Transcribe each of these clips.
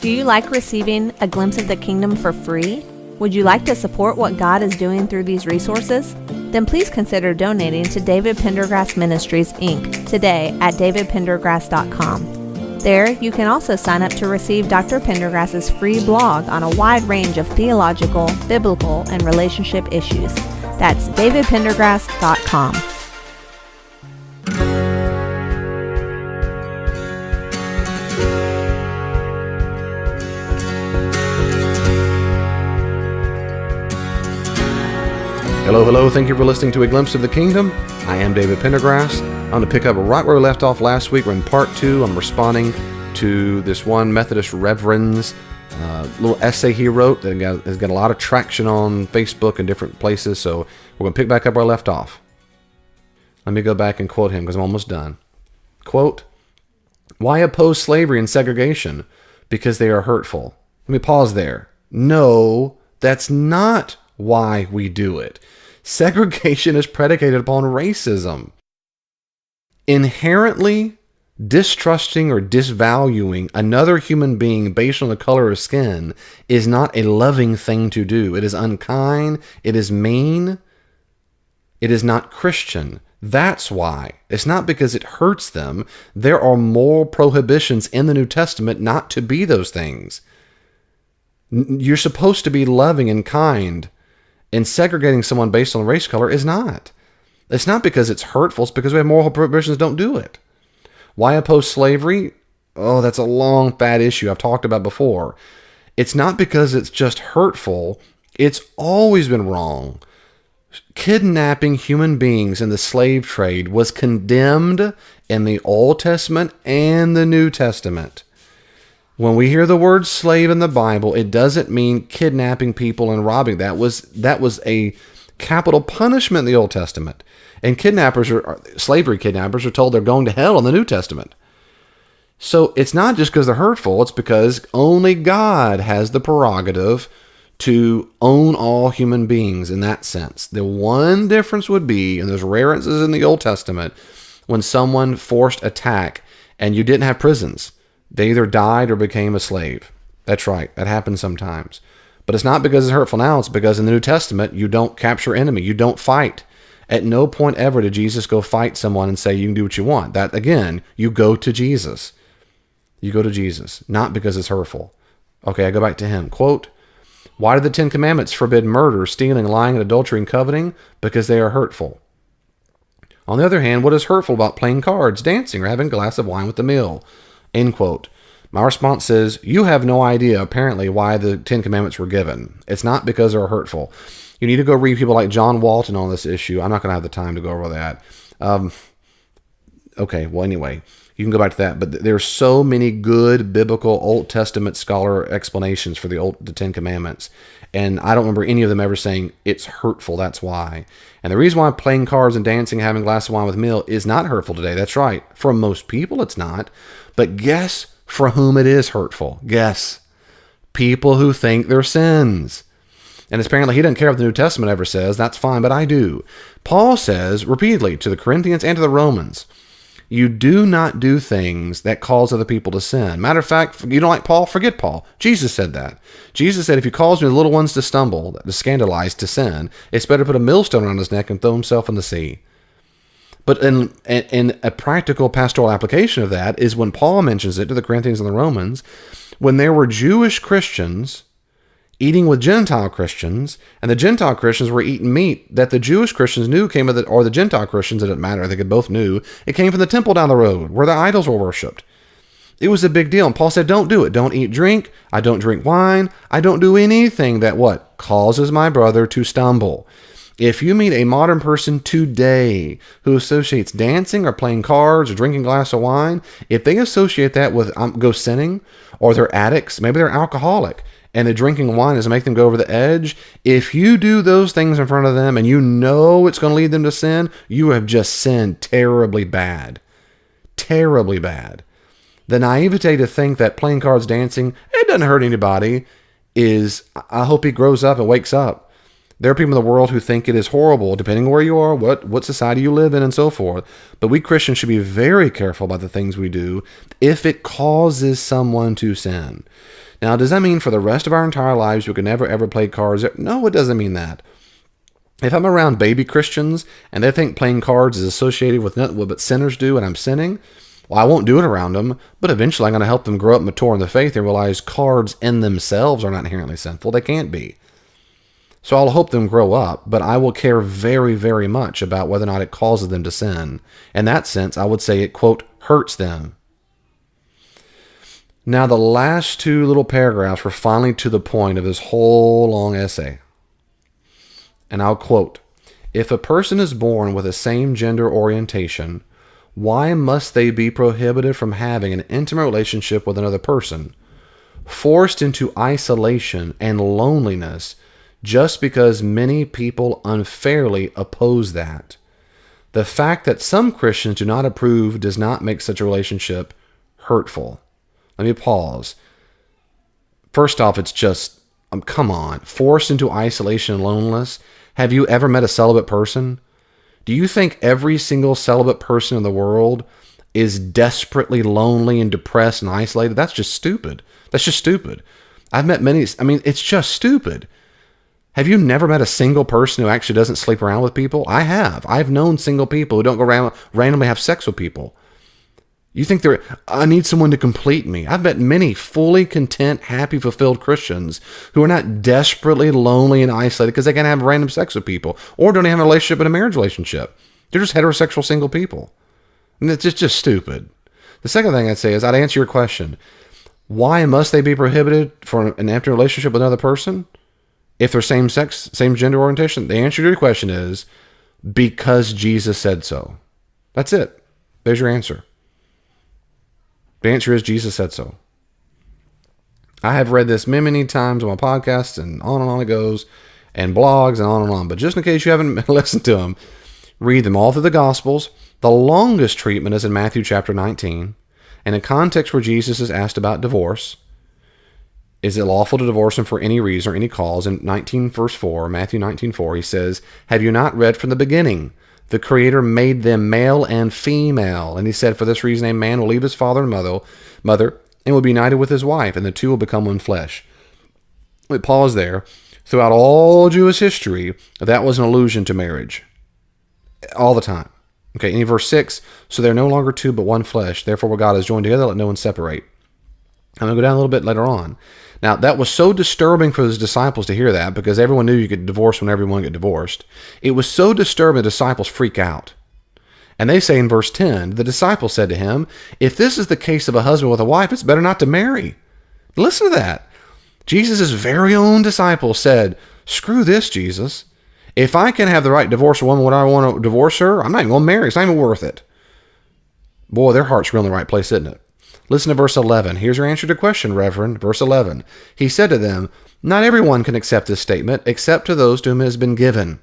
Do you like receiving a glimpse of the kingdom for free? Would you like to support what God is doing through these resources? Then please consider donating to David Pendergrass Ministries, Inc. today at davidpendergrass.com. There, you can also sign up to receive Dr. Pendergrass's free blog on a wide range of theological, biblical, and relationship issues. That's davidpendergrass.com. Hello, hello. Thank you for listening to A Glimpse of the Kingdom. I am David Pendergrass. I'm going to pick up right where we left off last week. We're in part 2. I'm responding to this one Methodist reverend's little essay he wrote that has got a lot of traction on Facebook and different places. So we're going to pick back up where I left off. Let me go back and quote him because I'm almost done. Quote, "Why oppose slavery and segregation? Because they are hurtful." Let me pause there. No, that's not why we do it. Segregation is predicated upon racism. Inherently distrusting or disvaluing another human being based on the color of skin is not a loving thing to do. It is unkind. It is mean. It is not Christian. That's why. It's not because it hurts them. There are moral prohibitions in the New Testament not to be those things. You're supposed to be loving and kind. And segregating someone based on race color is not. It's not because it's hurtful. It's because we have moral prohibitions don't do it. Why oppose slavery? Oh, that's a long, fat issue I've talked about before. It's not because it's just hurtful. It's always been wrong. Kidnapping human beings in the slave trade was condemned in the Old Testament and the New Testament. When we hear the word slave in the Bible, it doesn't mean kidnapping people and robbing. That was a capital punishment in the Old Testament. And slavery kidnappers are told they're going to hell in the New Testament. So it's not just because they're hurtful. It's because only God has the prerogative to own all human beings in that sense. The one difference would be, and there's rare instances in the Old Testament, when someone forced attack and you didn't have prisons. They either died or became a slave. That's right. That happens sometimes. But it's not because it's hurtful now. It's because in the New Testament, you don't capture enemy. You don't fight. At no point ever did Jesus go fight someone and say, you can do what you want. That, again, you go to Jesus. You go to Jesus, not because it's hurtful. Okay, I go back to him. Quote, "Why do the 10 Commandments forbid murder, stealing, lying, and adultery, and coveting? Because they are hurtful. On the other hand, what is hurtful about playing cards, dancing, or having a glass of wine with the meal?" End quote. My response is, you have no idea, apparently, why the 10 Commandments were given. It's not because they're hurtful. You need to go read people like John Walton on this issue. I'm not going to have the time to go over that. Okay, well, anyway, you can go back to that. But there's so many good biblical Old Testament scholar explanations for the 10 Commandments. And I don't remember any of them ever saying it's hurtful, that's why. And the reason why playing cards and dancing, having a glass of wine with meal is not hurtful today, that's right. For most people, it's not. But guess for whom it is hurtful? Guess. People who think they're sins. And apparently he doesn't care what the New Testament ever says. That's fine, but I do. Paul says repeatedly to the Corinthians and to the Romans, you do not do things that cause other people to sin. Matter of fact, you don't like Paul? Forget Paul. Jesus said that. Jesus said if he calls the little ones to stumble, to scandalize, to sin, it's better to put a millstone around his neck and throw himself in the sea. But in a practical pastoral application of that is when Paul mentions it to the Corinthians and the Romans, when there were Jewish Christians eating with Gentile Christians, and the Gentile Christians were eating meat that the Jewish Christians knew came of or the Gentile Christians, it didn't matter, they both knew, it came from the temple down the road where the idols were worshipped. It was a big deal, and Paul said, don't do it. Don't eat drink. I don't drink wine. I don't do anything that what? Causes my brother to stumble. If you meet a modern person today who associates dancing or playing cards or drinking a glass of wine, if they associate that with go sinning, or they're addicts, maybe they're alcoholic, and the drinking wine is to make them go over the edge, if you do those things in front of them and you know it's going to lead them to sin, you have just sinned terribly bad. Terribly bad. The naivete to think that playing cards, dancing, it doesn't hurt anybody is, I hope he grows up and wakes up. There are people in the world who think it is horrible, depending on where you are, what society you live in, and so forth. But we Christians should be very careful about the things we do if it causes someone to sin. Now, does that mean for the rest of our entire lives we can never, ever play cards? No, it doesn't mean that. If I'm around baby Christians and they think playing cards is associated with nothing but sinners do and I'm sinning, well, I won't do it around them, but eventually I'm going to help them grow up mature in the faith and realize cards in themselves are not inherently sinful. They can't be. So I'll hope them grow up, but I will care very, very much about whether or not it causes them to sin. In that sense, I would say it, quote, hurts them. Now, the last two little paragraphs were finally to the point of this whole long essay. And I'll quote, "If a person is born with a same gender orientation, why must they be prohibited from having an intimate relationship with another person, forced into isolation and loneliness just because many people unfairly oppose that? The fact that some Christians do not approve does not make such a relationship hurtful." Let me pause. First off, it's just, come on, forced into isolation and loneliness. Have you ever met a celibate person? Do you think every single celibate person in the world is desperately lonely and depressed and isolated? That's just stupid. That's just stupid. I've met many. I mean, it's just stupid. Have you never met a single person who actually doesn't sleep around with people? I have. I've known single people who don't go around randomly have sex with people. You think I need someone to complete me. I've met many fully content, happy, fulfilled Christians who are not desperately lonely and isolated because they can't have random sex with people or don't have a relationship in a marriage relationship. They're just heterosexual single people. And it's just stupid. The second thing I'd say is I'd answer your question. Why must they be prohibited for an intimate relationship with another person if they're same sex, same gender orientation? The answer to your question is because Jesus said so. That's it. There's your answer. The answer is Jesus said so. I have read this many times on my podcasts and on it goes, and blogs and on. But just in case you haven't listened to them, read them all through the Gospels. The longest treatment is in Matthew chapter 19. In a context where Jesus is asked about divorce, is it lawful to divorce him for any reason or any cause? In 19 verse 4, Matthew 19:4, he says, "Have you not read from the beginning? The Creator made them male and female. And he said, for this reason, a man will leave his father and mother and will be united with his wife, and the two will become one flesh." We pause there. Throughout all Jewish history, that was an allusion to marriage. All the time. Okay, in verse 6, "So they're no longer two, but one flesh. Therefore, what God has joined together, let no one separate." I'm going to go down a little bit later on. Now, that was so disturbing for his disciples to hear that because everyone knew you could divorce whenever everyone get divorced. It was so disturbing the disciples freak out. And they say in verse 10, the disciples said to him, "If this is the case of a husband with a wife, it's better not to marry." Listen to that. Jesus' very own disciples said, "Screw this, Jesus. If I can have the right to divorce a woman when I want to divorce her, I'm not even going to marry. It's not even worth it." Boy, their heart's really in the right place, isn't it? Listen to verse 11. Here's your answer to question, Reverend. Verse 11. He said to them, "Not everyone can accept this statement, except to those to whom it has been given."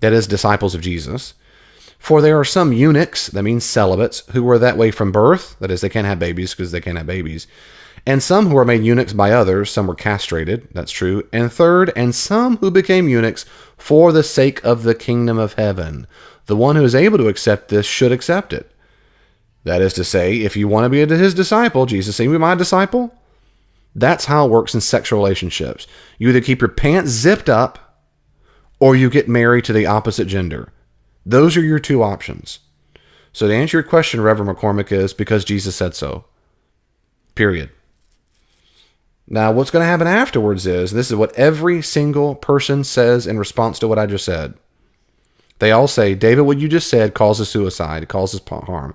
That is, disciples of Jesus. "For there are some eunuchs," that means celibates, "who were that way from birth." That is, they can't have babies because they can't have babies. "And some who were made eunuchs by others." Some were castrated. That's true. "And third, and some who became eunuchs for the sake of the kingdom of heaven. The one who is able to accept this should accept it." That is to say, if you want to be his disciple, Jesus said, "Be my disciple." That's how it works in sexual relationships. You either keep your pants zipped up or you get married to the opposite gender. Those are your two options. So to answer your question, Reverend McCormick, is because Jesus said so. Period. Now, what's going to happen afterwards is, this is what every single person says in response to what I just said. They all say, "David, what you just said causes suicide. It causes harm."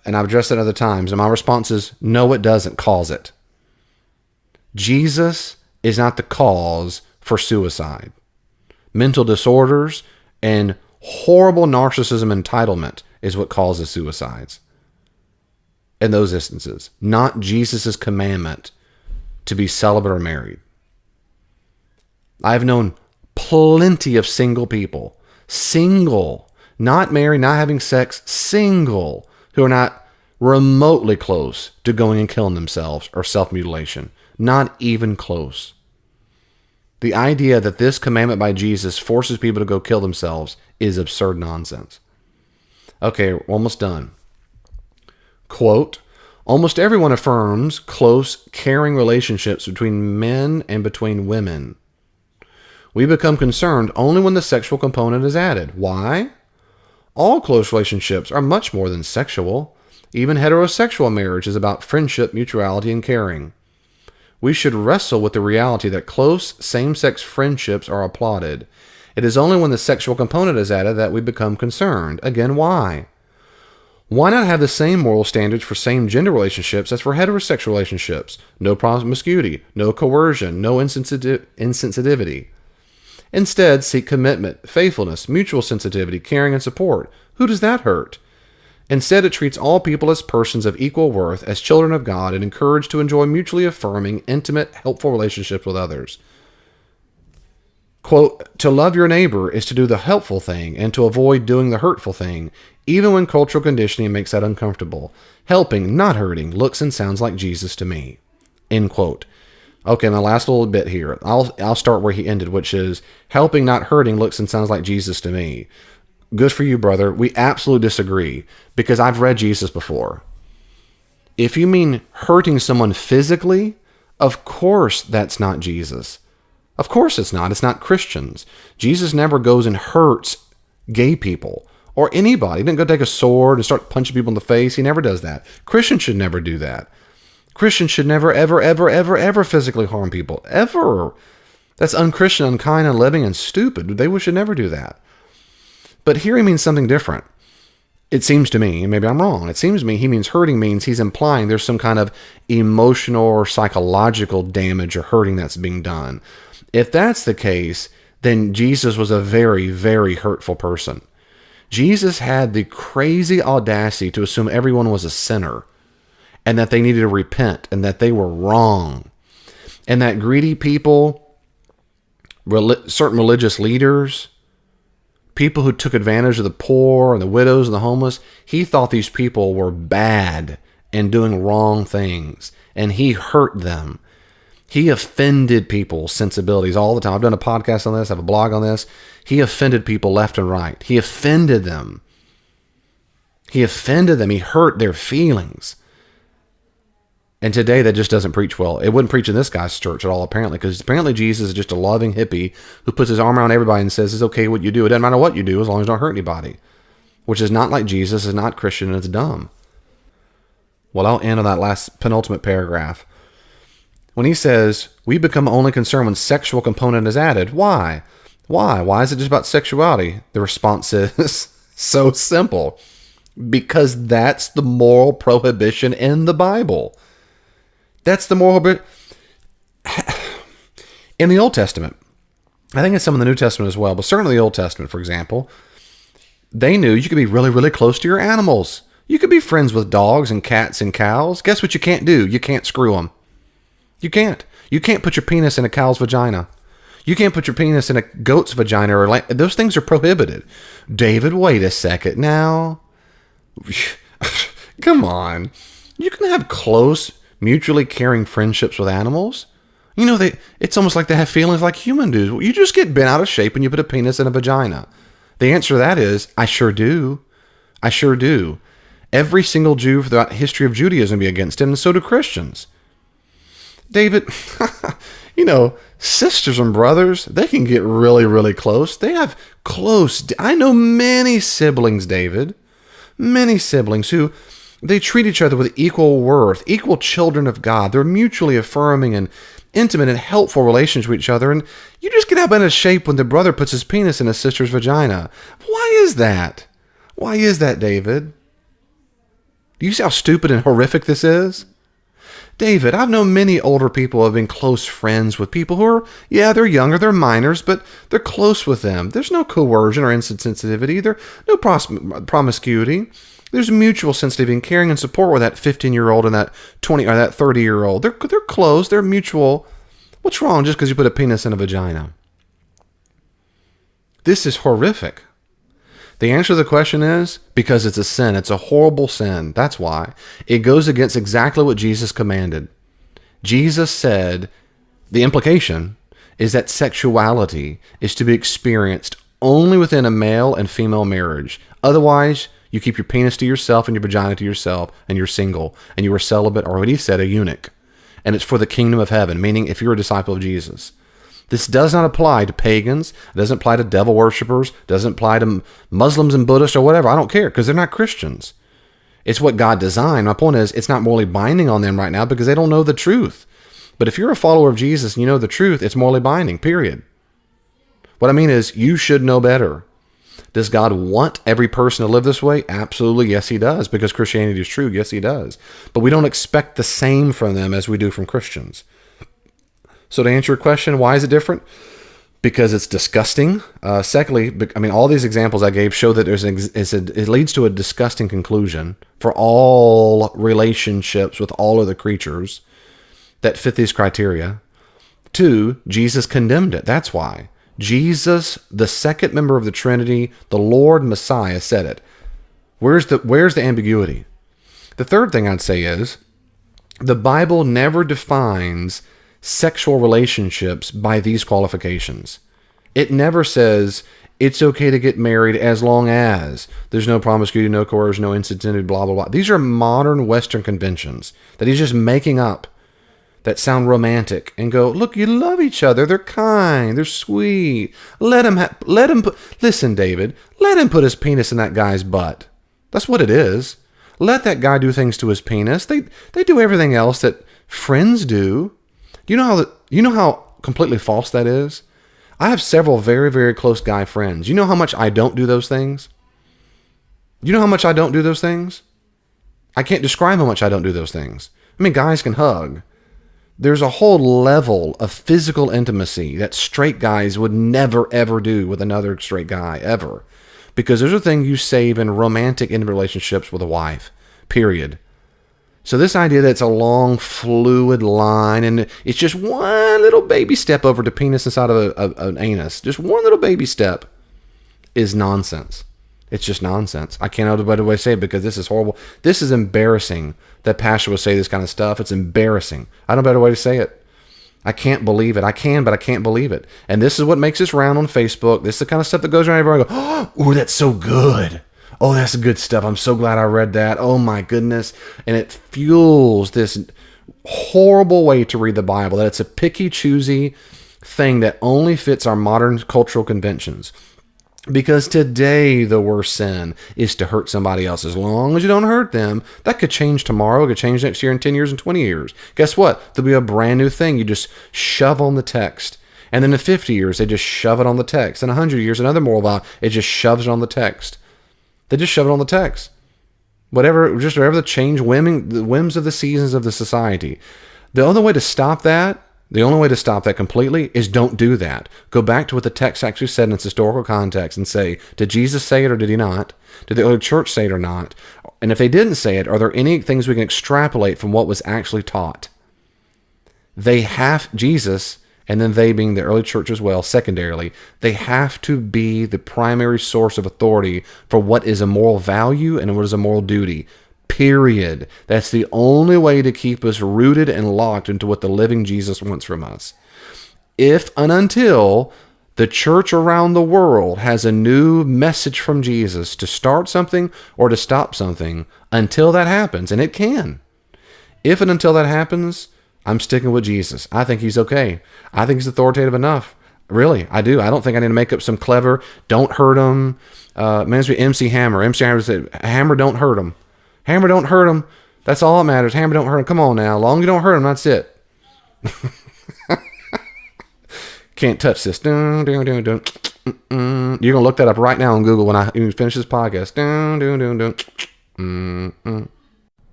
And I've addressed it other times, and my response is, no, it doesn't cause it. Jesus is not the cause for suicide. Mental disorders and horrible narcissism entitlement is what causes suicides. In those instances, not Jesus' commandment to be celibate or married. I've known plenty of single people, not married, not having sex, single, who are not remotely close to going and killing themselves or self-mutilation. Not even close. The idea that this commandment by Jesus forces people to go kill themselves is absurd nonsense. Okay, we're almost done. Quote, almost everyone affirms close, caring relationships between men and between women. We become concerned only when the sexual component is added. Why? All close relationships are much more than sexual. Even heterosexual marriage is about friendship, mutuality, and caring. We should wrestle with the reality that close, same-sex friendships are applauded. It is only when the sexual component is added that we become concerned. Again, why? Why not have the same moral standards for same-gender relationships as for heterosexual relationships? No promiscuity, no coercion, no insensitivity. Instead, seek commitment, faithfulness, mutual sensitivity, caring, and support. Who does that hurt? Instead, it treats all people as persons of equal worth, as children of God, and encouraged to enjoy mutually affirming, intimate, helpful relationships with others. Quote, to love your neighbor is to do the helpful thing and to avoid doing the hurtful thing, even when cultural conditioning makes that uncomfortable. Helping, not hurting, looks and sounds like Jesus to me. End quote. Okay, my last little bit here. I'll start where he ended, which is helping, not hurting, looks and sounds like Jesus to me. Good for you, brother. We absolutely disagree because I've read Jesus before. If you mean hurting someone physically, of course that's not Jesus. Of course it's not. It's not Christians. Jesus never goes and hurts gay people or anybody. He didn't go take a sword and start punching people in the face. He never does that. Christians should never do that. Christians should never, ever, ever, ever, ever physically harm people. Ever. That's unchristian, unkind, unloving, and stupid. They should never do that. But here he means something different. It seems to me, and maybe I'm wrong, it seems to me he means hurting means he's implying there's some kind of emotional or psychological damage or hurting that's being done. If that's the case, then Jesus was a very, very hurtful person. Jesus had the crazy audacity to assume everyone was a sinner and that they needed to repent and that they were wrong. And that greedy people, certain religious leaders, people who took advantage of the poor and the widows and the homeless, he thought these people were bad and doing wrong things, and he hurt them. He offended people's sensibilities all the time. I've done a podcast on this. I have a blog on this. He offended people left and right. He offended them. He hurt their feelings. And today that just doesn't preach well. It wouldn't preach in this guy's church at all, apparently, because apparently Jesus is just a loving hippie who puts his arm around everybody and says, it's okay what you do. It doesn't matter what you do as long as you don't hurt anybody. Which is not like Jesus, is not Christian, and it's dumb. Well, I'll end on that last penultimate paragraph. When he says, we become only concerned when sexual component is added. Why? Why is it just about sexuality? The response is so simple. Because that's the moral prohibition in the Bible. That's the moral bit. In the Old Testament, I think in some of the New Testament as well, but certainly the Old Testament, for example, they knew you could be really, really close to your animals. You could be friends with dogs and cats and cows. Guess what you can't do? You can't screw them. You can't. You can't put your penis in a cow's vagina. You can't put your penis in a goat's vagina. Or those things are prohibited. David, wait a second now. Come on. You can have close, mutually caring friendships with animals. You know, it's almost like they have feelings like humans do. You just get bent out of shape and you put a penis in a vagina. The answer to that is, I sure do. I sure do. Every single Jew throughout the history of Judaism be against it, and so do Christians. David, you know, sisters and brothers, they can get really, really close. They have close. I know many siblings, David. Many siblings who they treat each other with equal worth, equal children of God. They're mutually affirming and intimate and helpful relations with each other. And you just get out of shape when the brother puts his penis in his sister's vagina. Why is that? Why is that, David? Do you see how stupid and horrific this is? David, I've known many older people who have been close friends with people who are, they're younger, they're minors, but they're close with them. There's no coercion or insensitivity. There's no promiscuity. There's mutual sensitivity and caring and support with that 15-year-old and that 20 or that 30-year-old. They're close. They're mutual. What's wrong just because you put a penis in a vagina? This is horrific. The answer to the question is because it's a sin. It's a horrible sin. That's why. It goes against exactly what Jesus commanded. Jesus said, the implication is that sexuality is to be experienced only within a male and female marriage. Otherwise, you keep your penis to yourself and your vagina to yourself, and you're single, and you are celibate, or what he said, a eunuch. And it's for the kingdom of heaven, meaning if you're a disciple of Jesus. This does not apply to pagans. It doesn't apply to devil worshippers. It doesn't apply to Muslims and Buddhists or whatever. I don't care, because they're not Christians. It's what God designed. My point is, it's not morally binding on them right now because they don't know the truth. But if you're a follower of Jesus and you know the truth, it's morally binding, period. What I mean is, you should know better. Does God want every person to live this way? Absolutely, yes, he does, because Christianity is true. Yes, he does. But we don't expect the same from them as we do from Christians. So to answer your question, why is it different? Because it's disgusting. Secondly, all these examples I gave show that it leads to a disgusting conclusion for all relationships with all of the creatures that fit these criteria. 2, Jesus condemned it. That's why. Jesus, the second member of the Trinity, the Lord Messiah, said it. Where's the ambiguity? The third thing I'd say is, the Bible never defines sexual relationships by these qualifications. It never says it's okay to get married as long as there's no promiscuity, no coercion, no insensitivity, blah, blah, blah. These are modern Western conventions that he's just making up that sound romantic and go, look, you love each other. They're kind. They're sweet. Listen, David, let him put his penis in that guy's butt. That's what it is. Let that guy do things to his penis. They do everything else that friends do. You know how completely false that is? I have several very, very close guy friends. You know how much I don't do those things? You know how much I don't do those things? I can't describe how much I don't do those things. I mean, guys can hug. There's a whole level of physical intimacy that straight guys would never, ever do with another straight guy, ever. Because there's a thing you save in romantic intimate relationships with a wife, period. So this idea that it's a long, fluid line, and it's just one little baby step over to penis inside of an anus, just one little baby step, is nonsense. It's just nonsense. I can't know a better way to say it, because this is horrible. This is embarrassing that pastor would say this kind of stuff. It's embarrassing. I don't know a better way to say it. I can't believe it. I can, but I can't believe it. And this is what makes this round on Facebook. This is the kind of stuff that goes around everywhere. I go, oh, that's so good. Oh, that's good stuff. I'm so glad I read that. Oh, my goodness. And it fuels this horrible way to read the Bible, that it's a picky, choosy thing that only fits our modern cultural conventions. Because today the worst sin is to hurt somebody else. As long as you don't hurt them, that could change tomorrow. It could change next year, in 10 years, and 20 years. Guess what? There'll be a brand new thing you just shove on the text. And then in 50 years, they just shove it on the text. In 100 years, another moral vow, it just shoves it on the text. They just shove it on the text. Whatever the change, the whims of the seasons of the society. The only way to stop that completely is don't do that. Go back to what the text actually said in its historical context and say, did Jesus say it or did he not? Did the early church say it or not? And if they didn't say it, are there any things we can extrapolate from what was actually taught? Jesus, and then they being the early church as well, secondarily, they have to be the primary source of authority for what is a moral value and what is a moral duty. Period. That's the only way to keep us rooted and locked into what the living Jesus wants from us. If and until the church around the world has a new message from Jesus to start something or to stop something, until that happens, and it can. If and until that happens, I'm sticking with Jesus. I think he's okay. I think he's authoritative enough. Really, I do. I don't think I need to make up some clever, don't hurt him. Reminds me of MC Hammer. MC Hammer said, Hammer, don't hurt him. Hammer, don't hurt him. That's all that matters. Hammer, don't hurt him. Come on now. Long as you don't hurt him, that's it. Can't touch this. You're going to look that up right now on Google when I finish this podcast.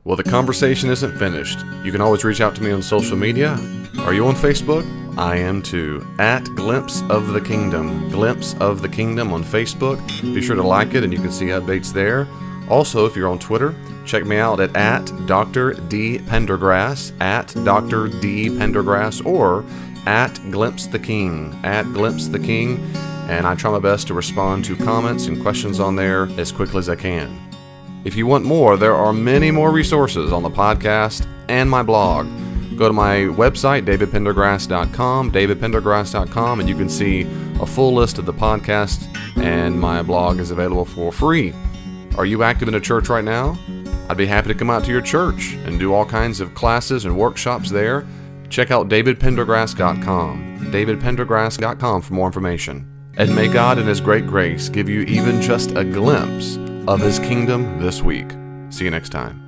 Well, the conversation isn't finished. You can always reach out to me on social media. Are you on Facebook? I am too. At Glimpse of the Kingdom. Glimpse of the Kingdom on Facebook. Be sure to like it and you can see updates there. Also, if you're on Twitter, check me out at Dr. D. Pendergrass, at Dr. D. Pendergrass, or at Glimpse the King, at Glimpse the King, and I try my best to respond to comments and questions on there as quickly as I can. If you want more, there are many more resources on the podcast and my blog. go to my website, davidpendergrass.com, and you can see a full list of the podcast, and my blog is available for free. Are you active in a church right now? I'd be happy to come out to your church and do all kinds of classes and workshops there. Check out davidpendergrass.com, davidpendergrass.com for more information. And may God in His great grace give you even just a glimpse of His kingdom this week. See you next time.